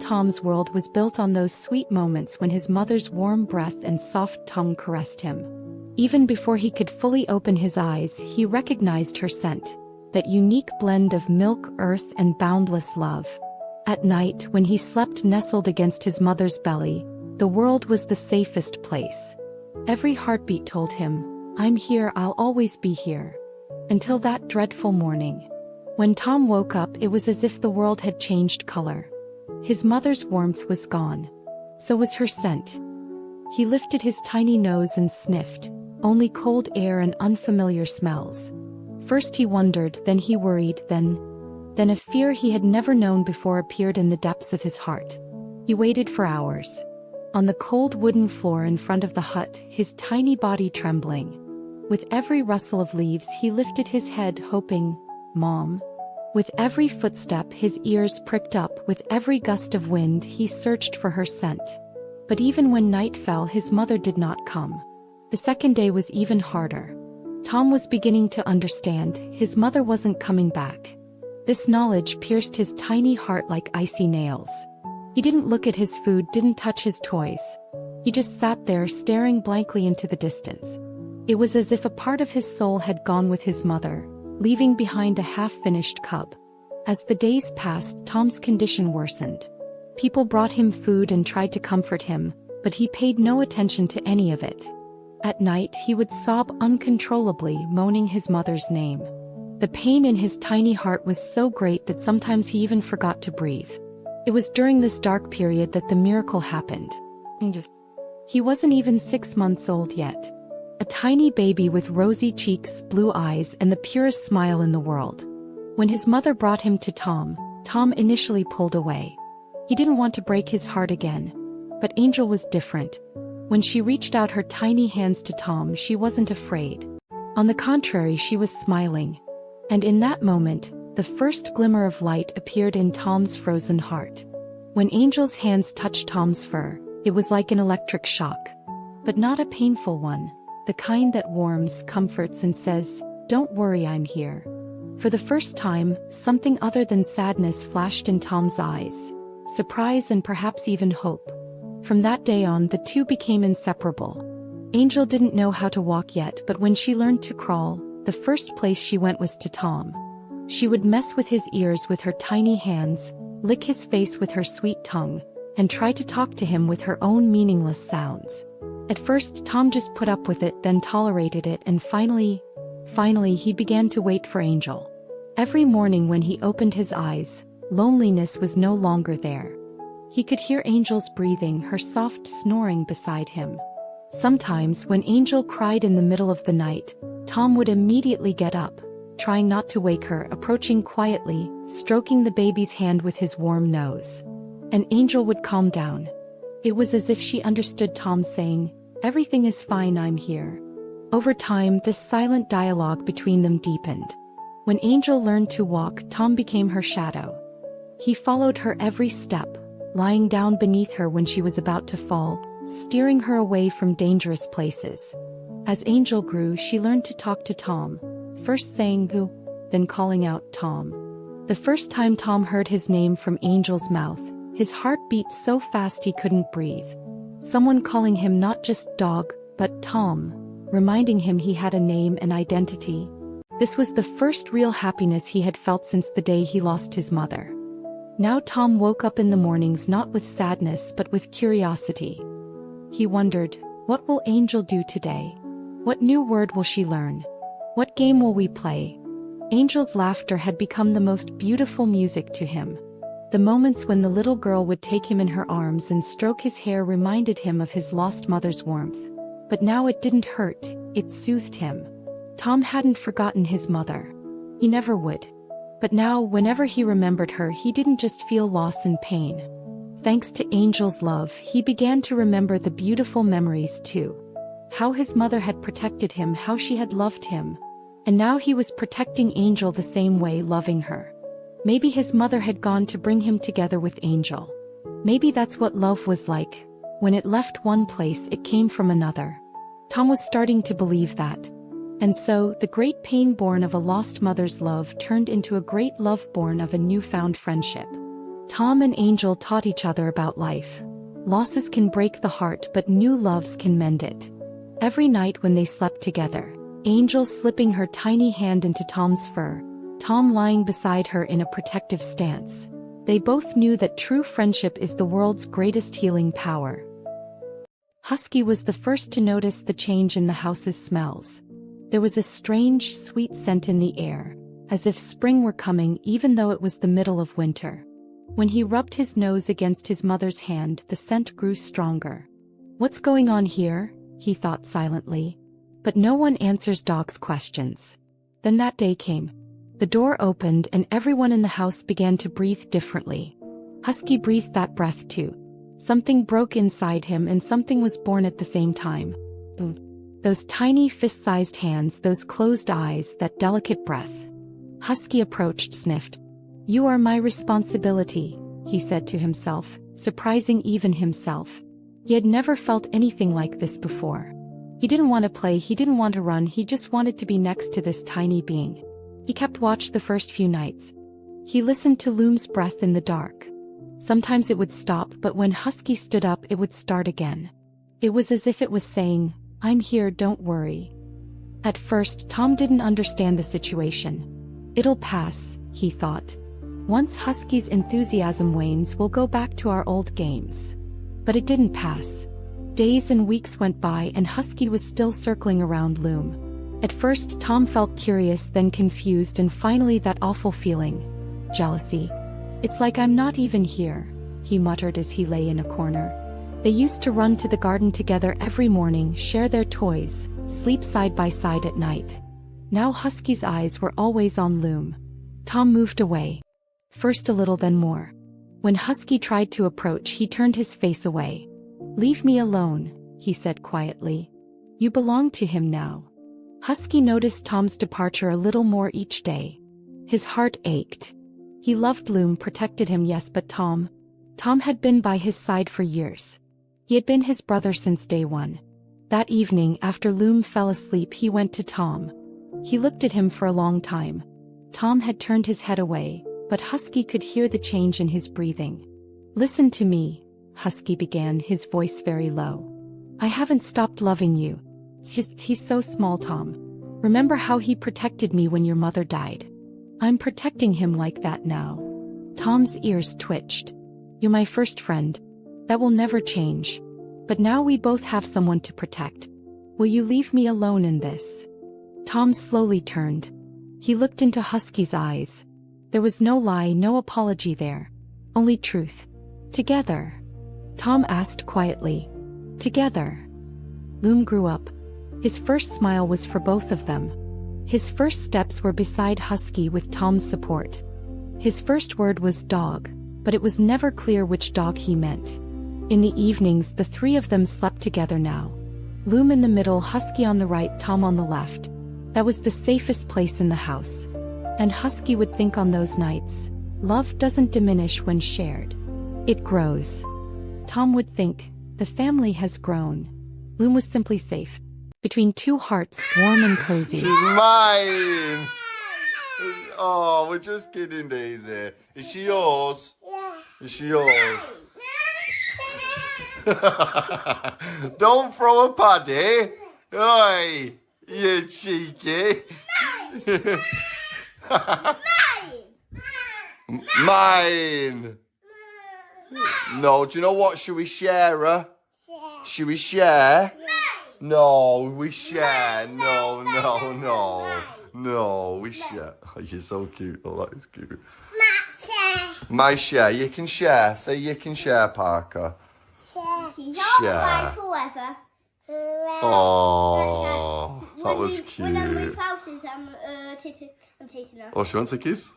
Tom's world was built on those sweet moments when his mother's warm breath and soft tongue caressed him. Even before he could fully open his eyes, he recognized her scent, that unique blend of milk, earth, and boundless love. At night, when he slept nestled against his mother's belly, the world was the safest place. Every heartbeat told him, "I'm here, I'll always be here." Until that dreadful morning. When Tom woke up, it was as if the world had changed color. His mother's warmth was gone. So was her scent. He lifted his tiny nose and sniffed, only cold air and unfamiliar smells. First he wondered, then he worried, then a fear he had never known before appeared in the depths of his heart. He waited for hours. On the cold wooden floor in front of the hut, his tiny body trembling. With every rustle of leaves he lifted his head, hoping, "Mom." With every footstep his ears pricked up, with every gust of wind he searched for her scent. But even when night fell, his mother did not come. The second day was even harder. Tom was beginning to understand, his mother wasn't coming back. This knowledge pierced his tiny heart like icy nails. He didn't look at his food, didn't touch his toys. He just sat there staring blankly into the distance. It was as if a part of his soul had gone with his mother, leaving behind a half-finished cub. As the days passed, Tom's condition worsened. People brought him food and tried to comfort him, but he paid no attention to any of it. At night he would sob uncontrollably, moaning his mother's name. The pain in his tiny heart was so great that sometimes he even forgot to breathe. It was during this dark period that the miracle happened. He wasn't even 6 months old yet. A tiny baby with rosy cheeks, blue eyes, and the purest smile in the world. When his mother brought him to Tom, Tom initially pulled away. He didn't want to break his heart again. But Angel was different. When she reached out her tiny hands to Tom, she wasn't afraid. On the contrary, she was smiling. And in that moment, the first glimmer of light appeared in Tom's frozen heart. When Angel's hands touched Tom's fur, it was like an electric shock. But not a painful one. The kind that warms, comforts, and says, "Don't worry, I'm here." For the first time, something other than sadness flashed in Tom's eyes. Surprise and perhaps even hope. From that day on, the two became inseparable. Angel didn't know how to walk yet, but when she learned to crawl, the first place she went was to Tom. She would mess with his ears with her tiny hands, lick his face with her sweet tongue, and try to talk to him with her own meaningless sounds. At first, Tom just put up with it, then tolerated it, and finally he began to wait for Angel. Every morning when he opened his eyes, loneliness was no longer there. He could hear Angel's breathing, her soft snoring beside him. Sometimes, when Angel cried in the middle of the night, Tom would immediately get up, trying not to wake her, approaching quietly, stroking the baby's hand with his warm nose. And Angel would calm down. It was as if she understood Tom saying, "Everything is fine, I'm here." Over time, this silent dialogue between them deepened. When Angel learned to walk, Tom became her shadow. He followed her every step, lying down beneath her when she was about to fall, steering her away from dangerous places. As Angel grew, she learned to talk to Tom, first saying "Boo," then calling out Tom. The first time Tom heard his name from Angel's mouth, his heart beat so fast he couldn't breathe. Someone calling him not just dog, but Tom, reminding him he had a name and identity. This was the first real happiness he had felt since the day he lost his mother. Now Tom woke up in the mornings not with sadness but with curiosity. He wondered, what will Angel do today? What new word will she learn? What game will we play? Angel's laughter had become the most beautiful music to him. The moments when the little girl would take him in her arms and stroke his hair reminded him of his lost mother's warmth. But now it didn't hurt, it soothed him. Tom hadn't forgotten his mother. He never would. But now, whenever he remembered her, he didn't just feel loss and pain. Thanks to Angel's love, he began to remember the beautiful memories too. How his mother had protected him, how she had loved him. And now he was protecting Angel the same way, loving her. Maybe his mother had gone to bring him together with Angel. Maybe that's what love was like. When it left one place, it came from another. Tom was starting to believe that. And so, the great pain born of a lost mother's love turned into a great love born of a newfound friendship. Tom and Angel taught each other about life. Losses can break the heart, but new loves can mend it. Every night when they slept together, Angel slipping her tiny hand into Tom's fur, Tom lying beside her in a protective stance. They both knew that true friendship is the world's greatest healing power. Husky was the first to notice the change in the house's smells. There was a strange, sweet scent in the air, as if spring were coming even though it was the middle of winter. When he rubbed his nose against his mother's hand, the scent grew stronger. "What's going on here?" he thought silently. But no one answers dogs' questions. Then that day came. The door opened and everyone in the house began to breathe differently. Husky breathed that breath too. Something broke inside him and something was born at the same time. Those tiny fist-sized hands, those closed eyes, that delicate breath. Husky approached, sniffed. "You are my responsibility," he said to himself, surprising even himself. He had never felt anything like this before. He didn't want to play, he didn't want to run, he just wanted to be next to this tiny being. He kept watch the first few nights. He listened to Loom's breath in the dark. Sometimes it would stop, but when Husky stood up it would start again. It was as if it was saying, "I'm here, don't worry." At first Tom didn't understand the situation. It'll pass, he thought. Once Husky's enthusiasm wanes, we'll go back to our old games. But it didn't pass. Days and weeks went by and Husky was still circling around Loom. At first Tom felt curious, then confused, and finally that awful feeling. Jealousy. "It's like I'm not even here," he muttered as he lay in a corner. They used to run to the garden together every morning, share their toys, sleep side by side at night. Now Husky's eyes were always on Loom. Tom moved away. First a little, then more. When Husky tried to approach, he turned his face away. "Leave me alone," he said quietly. "You belong to him now." Husky noticed Tom's departure a little more each day. His heart ached. He loved Loom, protected him, yes, but Tom had been by his side for years. He had been his brother since day one. That evening, after Loom fell asleep, he went to Tom. He looked at him for a long time. Tom had turned his head away, but Husky could hear the change in his breathing. "Listen to me," Husky began, his voice very low. "I haven't stopped loving you. He's so small, Tom. Remember how he protected me when your mother died? I'm protecting him like that now." Tom's ears twitched. "You're my first friend. That will never change. But now we both have someone to protect. Will you leave me alone in this?" Tom slowly turned. He looked into Husky's eyes. There was no lie, no apology there. Only truth. "Together?" Tom asked quietly. "Together?" Loom grew up. His first smile was for both of them. His first steps were beside Husky with Tom's support. His first word was dog, but it was never clear which dog he meant. In the evenings, the three of them slept together now. Loom in the middle, Husky on the right, Tom on the left. That was the safest place in the house. And Husky would think on those nights, love doesn't diminish when shared. It grows. Tom would think, the family has grown. Loom was simply safe. Between two hearts, warm and cozy. She's mine! Oh, we're just kidding, Daisy. Is she yours? Yeah. Is she yours? Don't throw a paddy. Oi, you cheeky. Mine. No, do you know what? Should we share her? Should we share? No, we share. No, we share. Oh, you're so cute. Oh, that is cute. My share. You can share. Say you can share, Parker. Share. Forever. Oh, that was cute. When I move houses, I'm taking her. Oh, she wants a kiss?